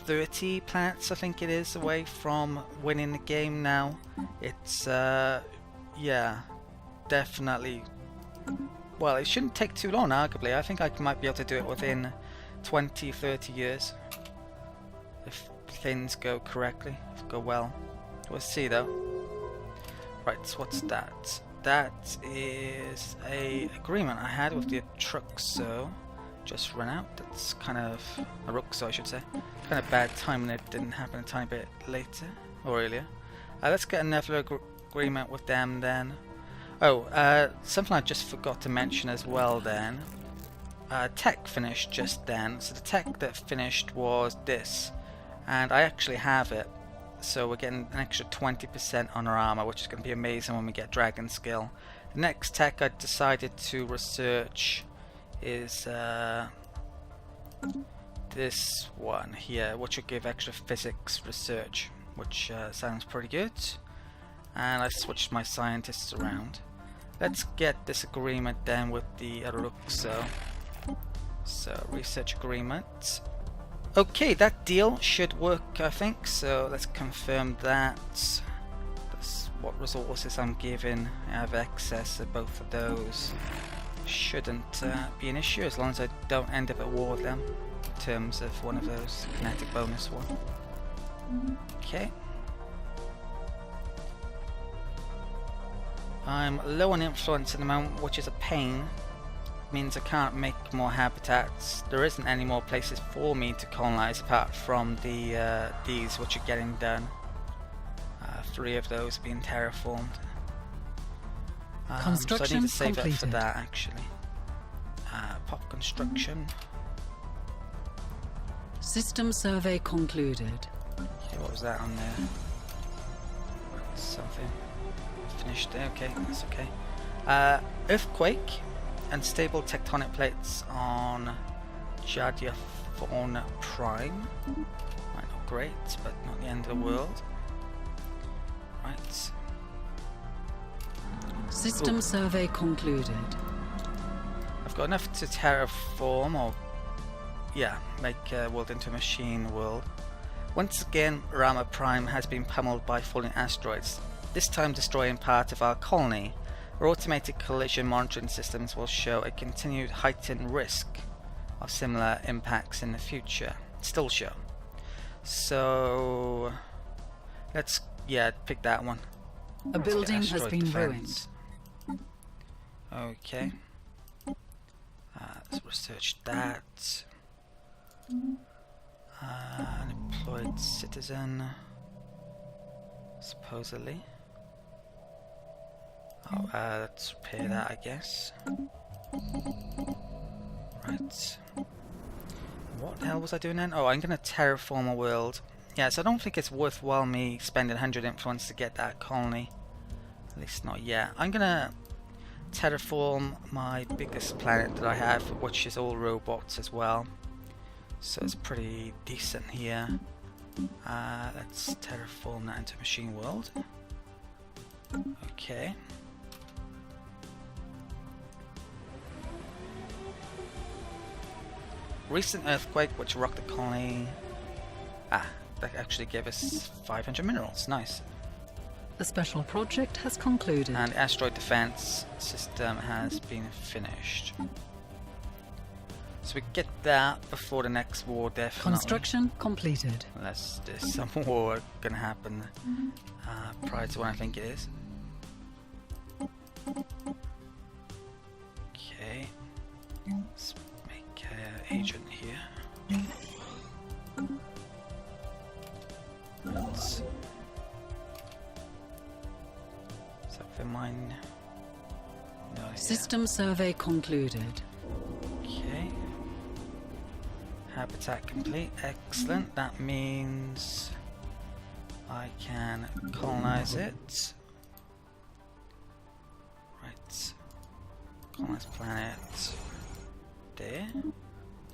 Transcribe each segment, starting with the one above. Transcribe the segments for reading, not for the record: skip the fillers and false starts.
30 planets, I think it is, away from winning the game now. It's, yeah, definitely. Well, it shouldn't take too long, arguably. I think I might be able to do it within 20, 30 years. If things go correctly, go well. We'll see though. Right, so what's that? That is a agreement I had with the Truxo. Just run out. That's kind of a Ruxo, I should say. Kind of bad timing. It didn't happen a tiny bit later or earlier. Let's get another agreement with them then. Oh, something I just forgot to mention as well then. Tech finished just then. So the tech that finished was this, and I actually have it. So we're getting an extra 20% on our armor, which is going to be amazing when we get Dragon Skill. The next tech I decided to research is this one here, which will give extra physics research, which sounds pretty good. And I switched my scientists around. Let's get this agreement then with the Ruxo. So research agreement. Okay, that deal should work, I think, so let's confirm that. That's what resources I'm given. I have excess of both of those. Shouldn't be an issue as long as I don't end up at war with them in terms of one of those kinetic bonus one. Okay. I'm low on influence at the moment, which is a pain. Means I can't make more habitats. There isn't any more places for me to colonize apart from the these which are getting done. 3 of those being terraformed. Construction so I need to save completed. up for that actually. Pop construction. System survey concluded. Okay, what was that on there? Something. Finished there, okay, that's okay. Earthquake. Unstable tectonic plates on Jadiaphon Prime. Right, not great, but not the end of the world. Right. System survey concluded. I've got enough to terraform, or yeah, make a world into a machine world. Once again, Rama Prime has been pummeled by falling asteroids, this time destroying part of our colony. Our automated collision monitoring systems will show a continued heightened risk of similar impacts in the future. Still show. So let's pick that one. A building has Asteroid been defense. Okay. Let's research that. Unemployed citizen. Supposedly. Oh, let's repair that, I guess. Right. What the hell was I doing then? Oh, I'm gonna terraform a world. Yeah, so I don't think it's worthwhile me spending 100 influence to get that colony. At least not yet. I'm gonna terraform my biggest planet that I have, which is all robots as well. So it's pretty decent here. Let's terraform that into machine world. Okay. Recent earthquake which rocked the colony. That actually gave us 500 minerals. Nice. The special project has concluded. And asteroid defense system has been finished. So we get that before the next war, definitely. Construction completed. Unless there's some war gonna happen prior to when I think it is. Okay. Let's make an agent here. Let's for mine. No, System survey concluded. Okay. Habitat complete. Excellent. That means I can colonize it. Right. Colonize planet. There.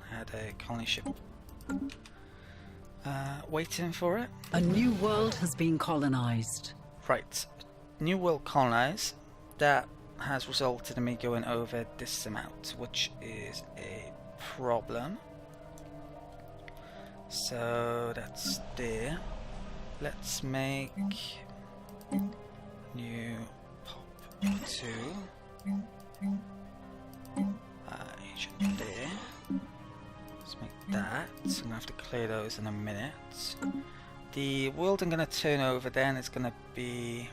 I had a colony ship waiting for it. A new world has been colonized. Right. New world colonize. That has resulted in me going over this amount, which is a problem. So that's there. Let's make new pop 2 agent there. Let's make that. So I'm gonna have to clear those in a minute. The world I'm gonna turn over then is gonna be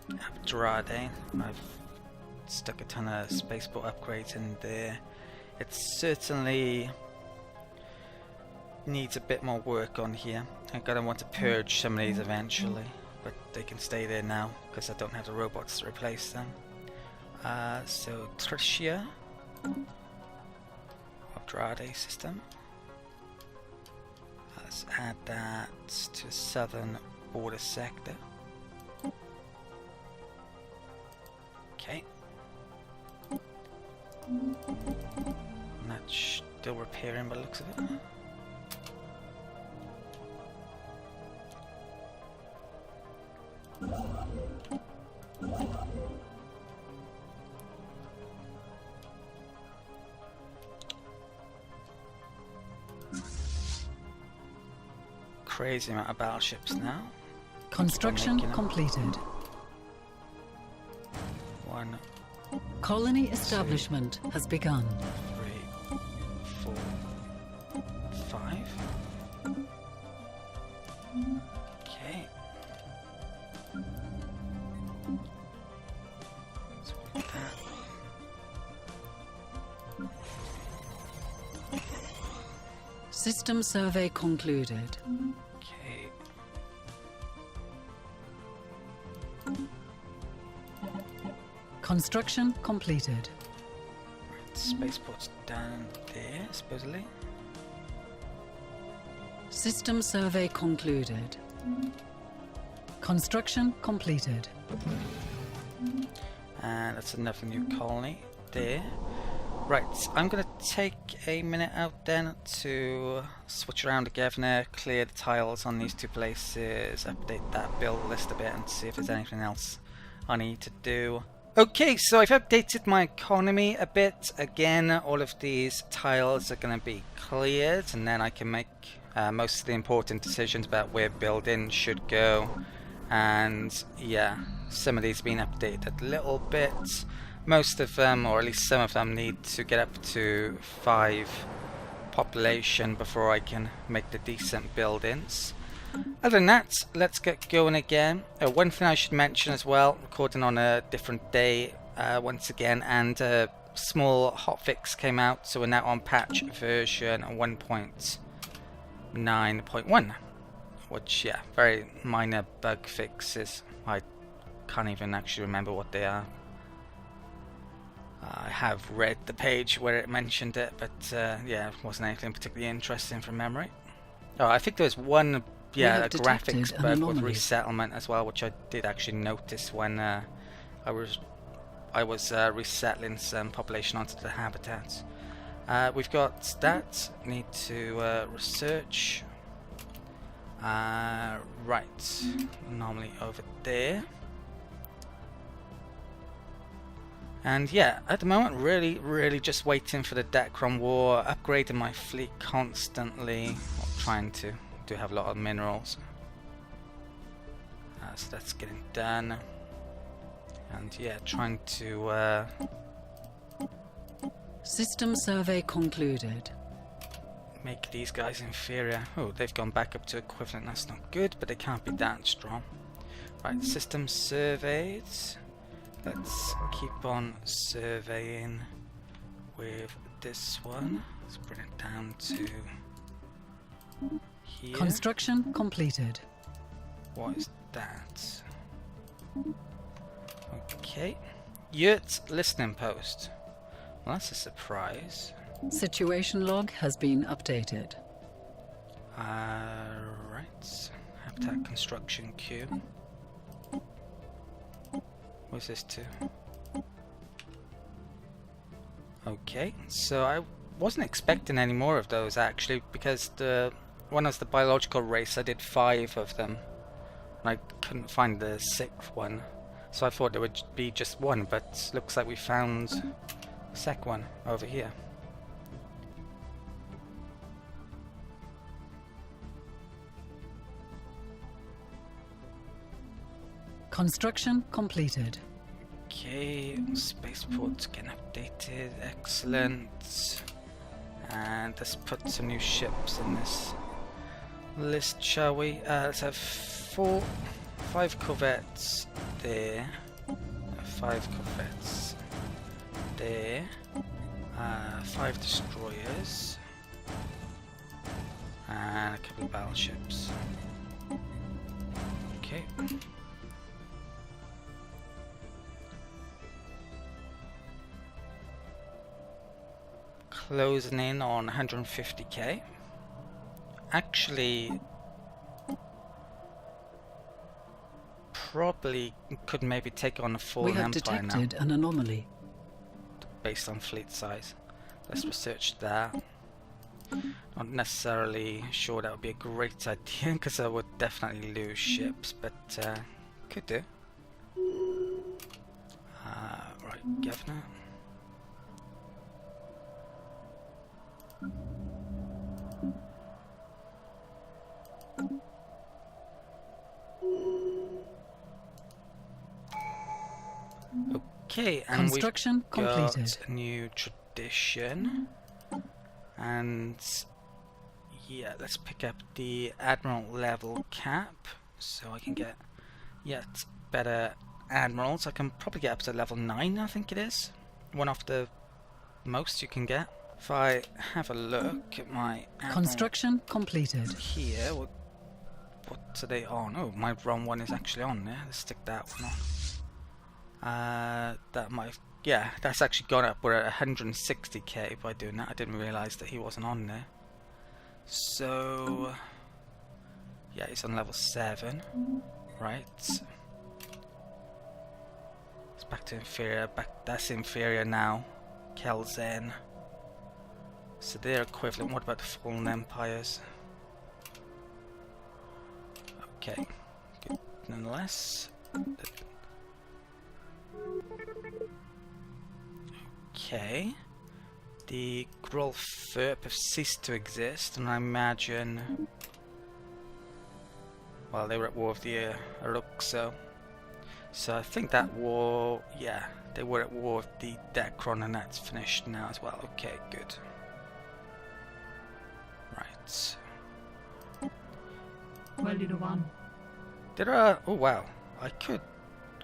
Abdrade. I've stuck a ton of spaceport upgrades in there. It certainly needs a bit more work on here. I'm gonna want to purge some of these eventually, but they can stay there now because I don't have the robots to replace them. So Tricia, Abdrade system. Let's add that to the southern border sector. Okay. And that's still repairing by the looks of it. Crazy amount of battleships now. Construction completed. 1, Colony establishment has begun. 3, 4, 5. Okay. Let's put that. System survey concluded. Okay. Construction completed. Right, spaceport's down there, supposedly. System survey concluded. Construction completed. And that's another new colony there. Right, I'm going to take a minute out then to switch around the governor, clear the tiles on these two places, update that build list a bit and see if there's anything else I need to do. Okay, so I've updated my economy a bit. Again, all of these tiles are going to be cleared and then I can make most of the important decisions about where buildings should go. And yeah, some of these have been updated a little bit. Most of them, or at least some of them, need to get up to 5 population before I can make the decent buildings. Other than that, let's get going again. One thing I should mention as well, recording on a different day once again, and a small hotfix came out, so we're now on patch version 1.9.1, which, yeah, very minor bug fixes. I can't even actually remember what they are. I have read the page where it mentioned it, but yeah, it wasn't anything particularly interesting from memory. Oh, I think there was one, yeah, a graphics bug with resettlement as well, which I did actually notice when I was resettling some population onto the habitats. We've got that. Need to research. Right, normally over there. And yeah, at the moment, really just waiting for the Dacron War, upgrading my fleet constantly, trying to have a lot of minerals. So that's getting done. And yeah, trying to... System survey concluded. Make these guys inferior. Oh, they've gone back up to equivalent, that's not good, but they can't be that strong. Right, system surveyed. Let's keep on surveying with this one. Let's bring it down to here. Construction completed. What is that? Okay. Yurt listening post. Well, that's a surprise. Situation log has been updated. Right. Habitat construction queue. What's this to? Okay, so I wasn't expecting any more of those actually, because when I was the biological race I did 5 of them and I couldn't find the 6th one, so I thought there would be just one, but looks like we found the 2nd one over here. Construction completed. Okay, spaceport's getting updated. Excellent. And let's put some new ships in this list, shall we? Let's have 5 corvettes there. 5 corvettes there. 5 destroyers. And a couple of battleships. Okay. Closing in on 150k. Actually, probably could maybe take on a full We have empire detected now, an anomaly. based on fleet size. Let's research that. Not necessarily sure that would be a great idea, because I would definitely lose ships, but could do. Right, Governor. Okay, and Construction we've got completed. a new tradition, and yeah, let's pick up the Admiral level cap, so I can get yet better admirals. I can probably get up to level 9, I think it is. One of the most you can get. If I have a look at my admiral Construction completed. here, what are they on? Oh, my wrong one is actually on there. Let's stick that one on. That might, yeah, that's actually gone up. We're at 160k by doing that. I didn't realise that he wasn't on there. So, yeah, he's on level 7. Right. It's back to inferior. That's inferior now. Kelzen. So they're equivalent. What about the fallen empires? Okay, good nonetheless. Okay, the Grolfurp have ceased to exist, and I imagine, well, they were at war with the Aruxo. So I think that war, yeah, they were at war with the Decron, and that's finished now as well. Okay, good. Right. There are, oh wow, I could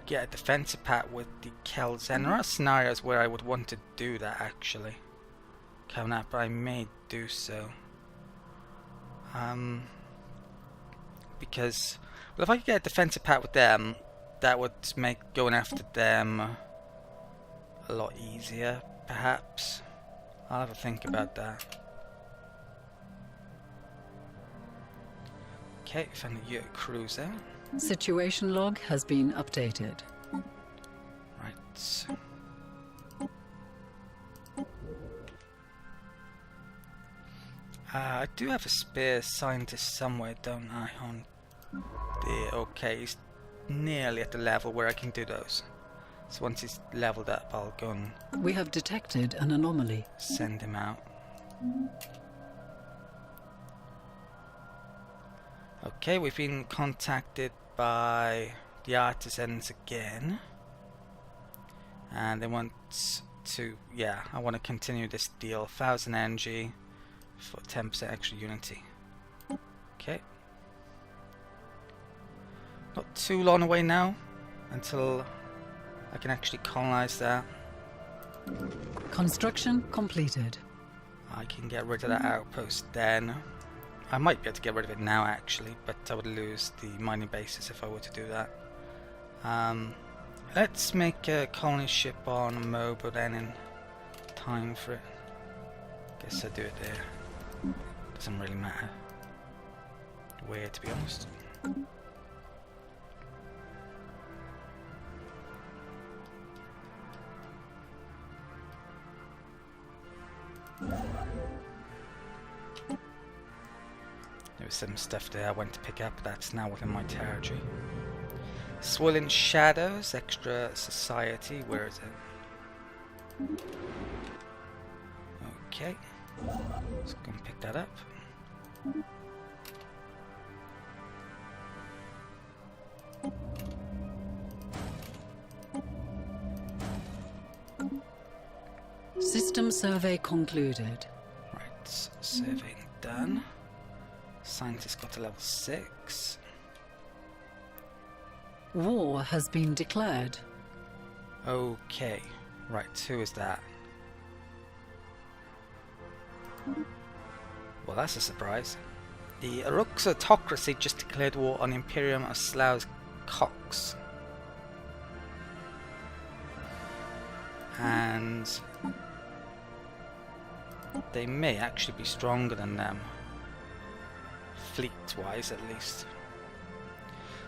get a defensive pact with the Kelzen. There are scenarios where I would want to do that actually. Coming up, but I may do so. Because, well, if I could get a defensive pact with them, that would make going after them a lot easier, perhaps. I'll have a think about that. Okay, found a Yurt cruiser. Situation log has been updated. Right. I do have a spare scientist somewhere, don't I? On the okay, he's nearly at the level where I can do those. So once he's leveled up, I'll go and We have detected an anomaly. send him out. Okay, we've been contacted by the artisans again, and they want to, yeah, I want to continue this deal. 1000 energy for 10% extra unity. Okay, not too long away now until I can actually colonize that. Construction completed. I can get rid of that outpost then. I might be able to get rid of it now actually, but I would lose the mining bases if I were to do that. Let's make a colony ship on Mobo then in time for it. Guess I'll do it there. Doesn't really matter where, to be honest. There was some stuff there I went to pick up, but that's now within my territory. Swirling Shadows, Extra Society, where is it? Okay, let's go and pick that up. System survey concluded. Right, surveying done. Scientist got to level 6. War has been declared. Okay, right, who is that? Well, that's a surprise. The Aruxotocracy just declared war on Imperium of Slough's Cox. And they may actually be stronger than them. Fleet-wise, at least.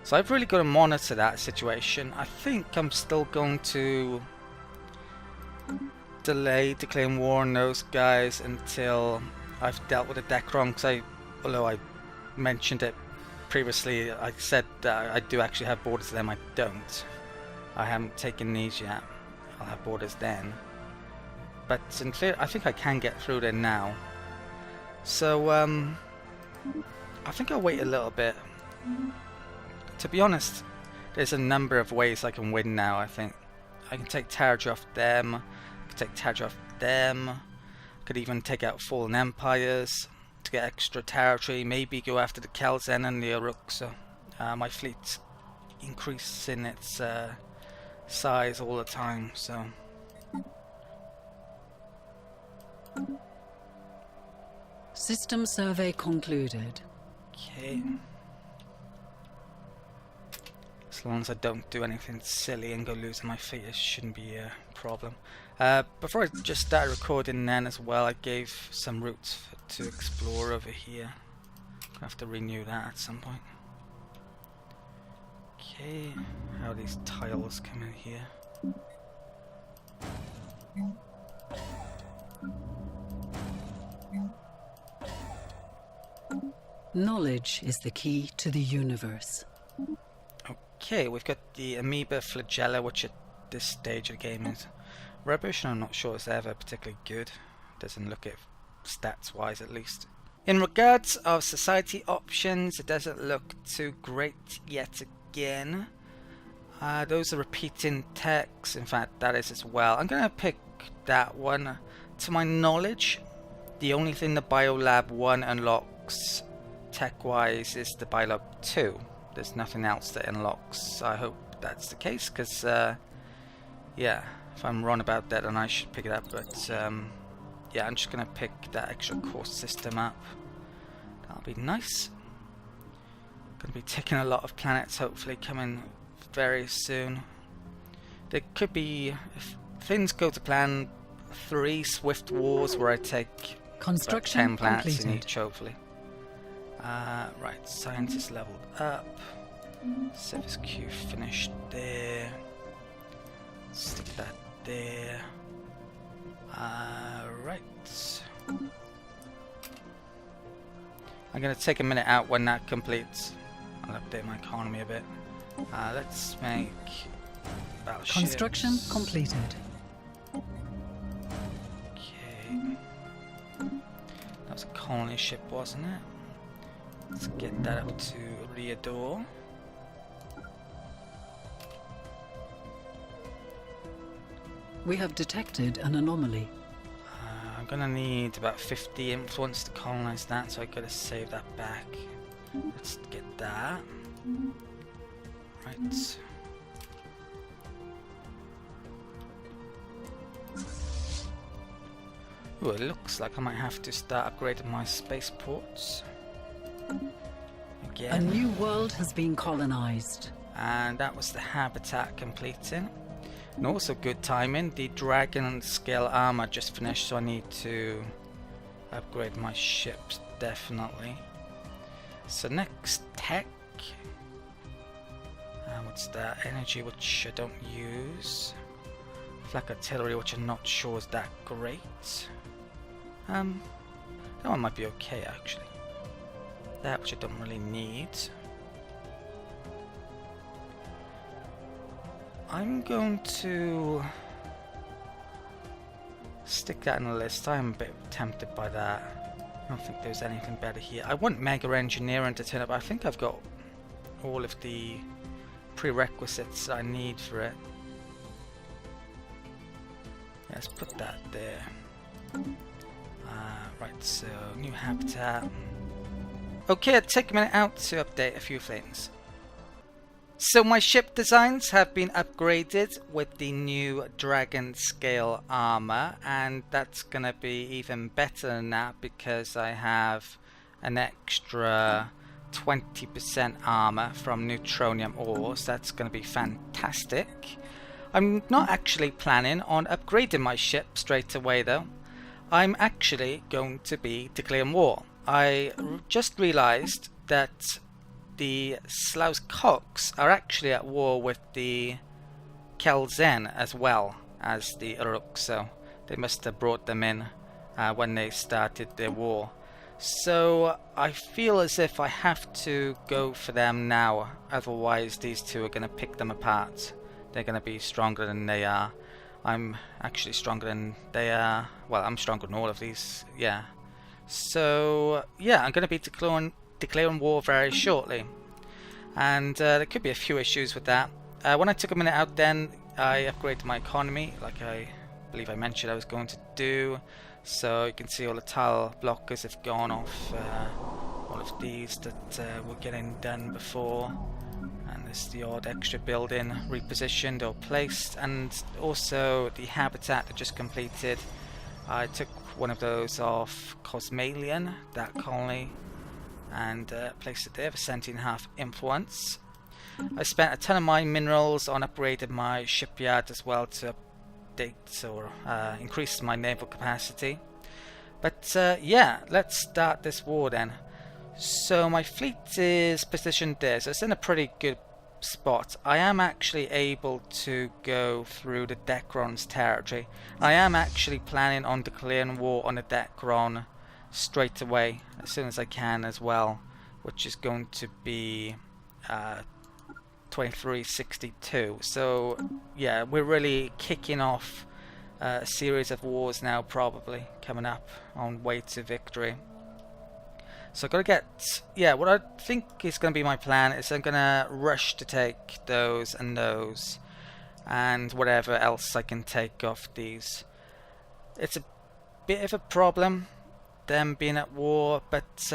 So I've really got to monitor that situation. I think I'm still going to delay declaring war on those guys until I've dealt with the Decron, because although I mentioned it previously, I said I do actually have borders with them. I don't. I haven't taken these yet. I'll have borders then. But in clear, I think I can get through there now. So I think I'll wait a little bit. To be honest, there's a number of ways I can win now. I think I can take territory off them. I can take territory off them. I could even take out fallen empires to get extra territory. Maybe go after the Kelzen and the Aruxa. My fleet's increasing its size all the time, so. System survey concluded. Okay. As long as I don't do anything silly and go losing my fleet, it shouldn't be a problem. Before I just started recording then as well, I gave some routes to explore over here. I'll have to renew that at some point. Okay, how are these tiles coming here? Knowledge is the key to the universe. Okay, we've got the Amoeba Flagella, which at this stage of the game is rubbish, and I'm not sure it's ever particularly good. Doesn't look it stats-wise, at least. In regards of society options, it doesn't look too great yet again. Those are repeating techs. In fact, that is as well. I'm going to pick that one. To my knowledge, the only thing the Biolab 1 unlocks tech-wise is the Biolab 2. There's nothing else that unlocks. I hope that's the case, because yeah, if I'm wrong about that, then I should pick it up. But yeah, I'm just gonna pick that extra course system up. That'll be nice. Gonna be taking a lot of planets, hopefully coming very soon. There could be, if things go to plan, 3 swift wars where I take Construction about 10 planets completed. in each, hopefully. Right, scientist leveled up. Service queue finished there. Stick that there. Right. I'm going to take a minute out when that completes. I'll update my economy a bit. Let's make battleships. Construction completed. Okay. That was a colony ship, wasn't it? Let's get that up to Riador. We have detected an anomaly. I'm gonna need about 50 influence to colonize that, so I gotta save that back. Let's get that. Right. Ooh, it looks like I might have to start upgrading my spaceports. A Again. new world has been colonized. And that was the habitat completing. And also good timing, the dragon scale armor just finished, so I need to upgrade my ships, definitely. So next, tech. What's that? Energy, which I don't use. Flak artillery, which I'm not sure is that great. That one might be okay, actually. That, which I don't really need. I'm going to stick that in the list. I'm a bit tempted by that. I don't think there's anything better here. I want Mega Engineering to turn up. I think I've got all of the prerequisites I need for it. Let's put that there. Right, so new habitat. Okay, I'll take a minute out to update a few things. So my ship designs have been upgraded with the new Dragon Scale armor, and that's gonna be even better than that because I have an extra 20% armor from neutronium ores. That's gonna be fantastic. I'm not actually planning on upgrading my ship straight away though. I'm actually going to be declaring war. I just realized that the Slaus Cox are actually at war with the Kelzen as well as the Uruk, so they must have brought them in when they started their war. So I feel as if I have to go for them now, otherwise these two are going to pick them apart. They're going to be stronger than they are. I'm actually stronger than they are. Well, I'm stronger than all of these, yeah. So, yeah, I'm going to be declaring war very shortly. And there could be a few issues with that. When I took a minute out then, I upgraded my economy, like I believe I mentioned I was going to do. So you can see all the tile blockers have gone off. All of these that were getting done before. And there's the odd extra building repositioned or placed, and also the habitat that just completed. I took one of those off Cosmalian, that colony, and placed it there for 17.5 influence. I spent a ton of my minerals on upgrading my shipyard as well to update or increase my naval capacity. But yeah, let's start this war then. So my fleet is positioned there, so it's in a pretty good spot. I am actually able to go through the Decron's territory. I am actually planning on declaring war on the Decron straight away, as soon as I can as well, which is going to be 2362. So yeah, we're really kicking off a series of wars now, probably coming up on way to victory. So I've got to get, yeah, what I think is going to be my plan is I'm going to rush to take those and those and whatever else I can take off these. It's a bit of a problem, them being at war, but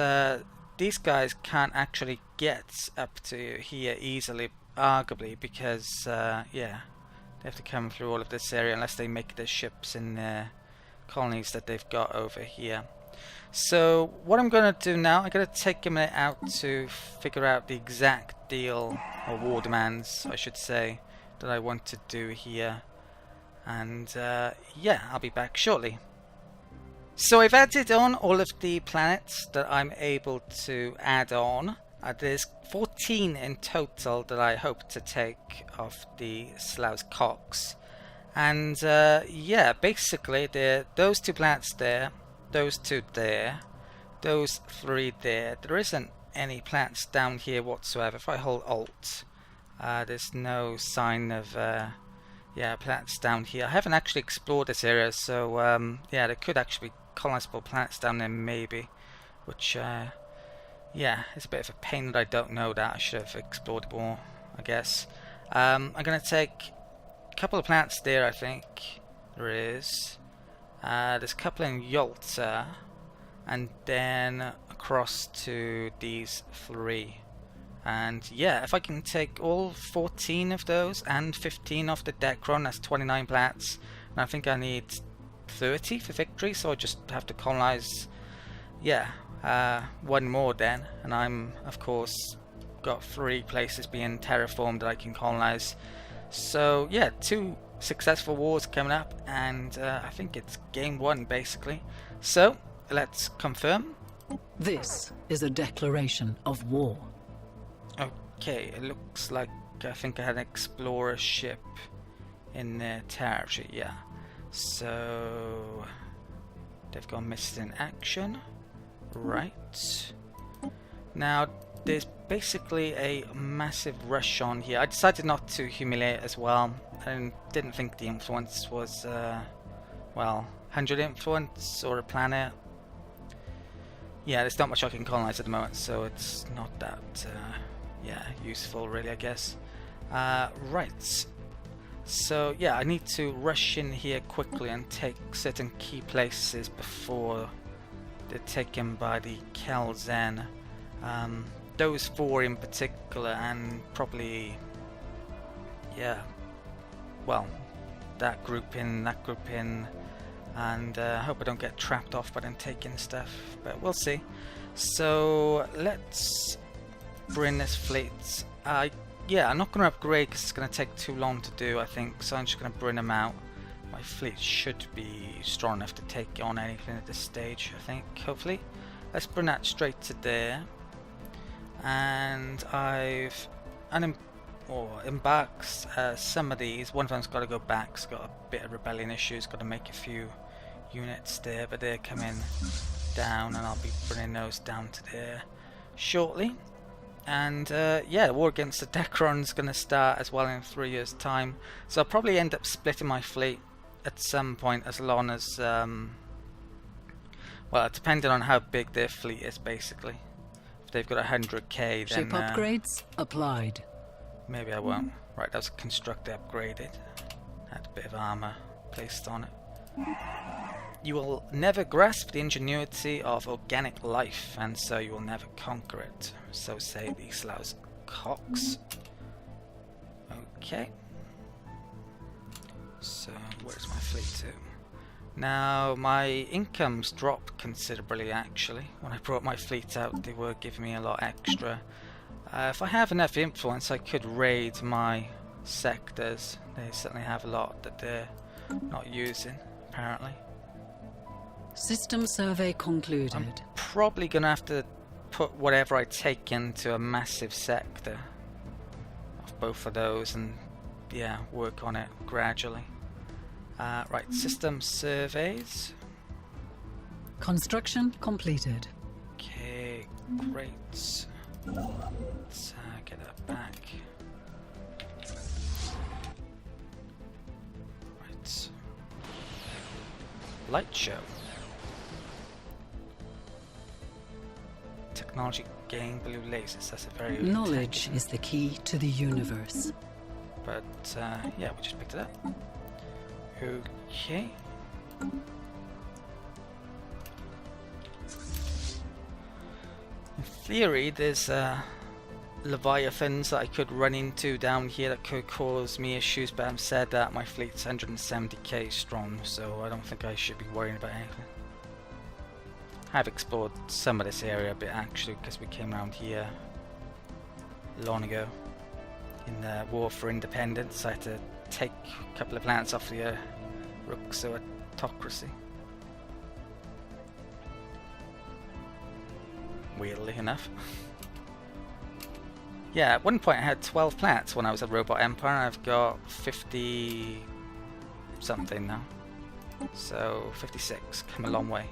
these guys can't actually get up to here easily, arguably, because, yeah, they have to come through all of this area unless they make their ships in colonies that they've got over here. So what I'm going to do now, I'm going to take a minute out to figure out the exact deal, or war demands I should say, that I want to do here, and yeah, I'll be back shortly. So I've added on all of the planets that I'm able to add on. There's 14 in total that I hope to take off the Slaus Cox, and yeah, basically those two planets there, those two there, those three there. There isn't any planets down here whatsoever. If I hold Alt, there's no sign of yeah, planets down here. I haven't actually explored this area, so yeah, there could actually be colonizable planets down there maybe, which yeah, it's a bit of a pain that I don't know that. I should have explored more, I guess. I'm going to take a couple of planets there, I think. There is. There's a couple in Yalta, and then across to these three. And yeah, if I can take all 14 of those and 15 off the Decron, that's 29 planets. And I think I need 30 for victory, so I just have to colonize, yeah, one more then. And I'm, of course, got 3 places being terraformed that I can colonize. So yeah, 2 successful wars coming up, and I think it's game 1 basically. So let's confirm. This is a declaration of war. Okay, it looks like I think I had an explorer ship in their territory, yeah. So they've gone missing in action. Right. Now there's basically a massive rush on here. I decided not to humiliate as well. I didn't think the influence was, well, 100 influence or a planet. Yeah, there's not much I can colonize at the moment, so it's not that, yeah, useful really, I guess. Right. So yeah, I need to rush in here quickly and take certain key places before they're taken by the Kelzen. Those 4 in particular, and probably, yeah, well, that group in, and I hope I don't get trapped off by them taking stuff, but we'll see. So let's bring this fleet. Yeah, I'm not going to upgrade because it's going to take too long to do, I think, so I'm just going to bring them out. My fleet should be strong enough to take on anything at this stage, I think, hopefully. Let's bring that straight to there. And I've embarked some of these. One of them's got to go back, it's got a bit of rebellion issues, got to make a few units there, but they're coming down and I'll be bringing those down to there shortly. And yeah, war against the Decron's going to start as well in 3 years' time, so I'll probably end up splitting my fleet at some point, as long as well, depending on how big their fleet is, basically. If they've got 100k, then ship upgrades applied. Maybe I won't. Right, that was a constructor upgraded. Had a bit of armor placed on it. You will never grasp the ingenuity of organic life, and so you will never conquer it. So say the Slough's Cox. Okay. So, where's my fleet to? Now, my income's dropped considerably, actually. When I brought my fleet out, they were giving me a lot extra. If I have enough influence, I could raid my sectors. They certainly have a lot that they're not using, apparently. System survey concluded. I'm probably going to have to put whatever I take into a massive sector of both of those and, yeah, work on it gradually. Right, system surveys. Construction completed. Okay, great. Let's get that back. Right. Light show. Technology gain blue lasers. That's a very Knowledge is the key to the universe. But yeah, we just picked it up. Okay. In theory, there's Leviathans that I could run into down here that could cause me issues, but I've said that my fleet's 170k strong, so I don't think I should be worrying about anything. I've explored some of this area a bit, actually, because we came around here long ago in the War for Independence. I had to take a couple of planets off the Ruxoatocracy. Weirdly enough. Yeah, at one point I had 12 planets when I was a Robot Empire, and I've got 50 something now. So 56, come a long way.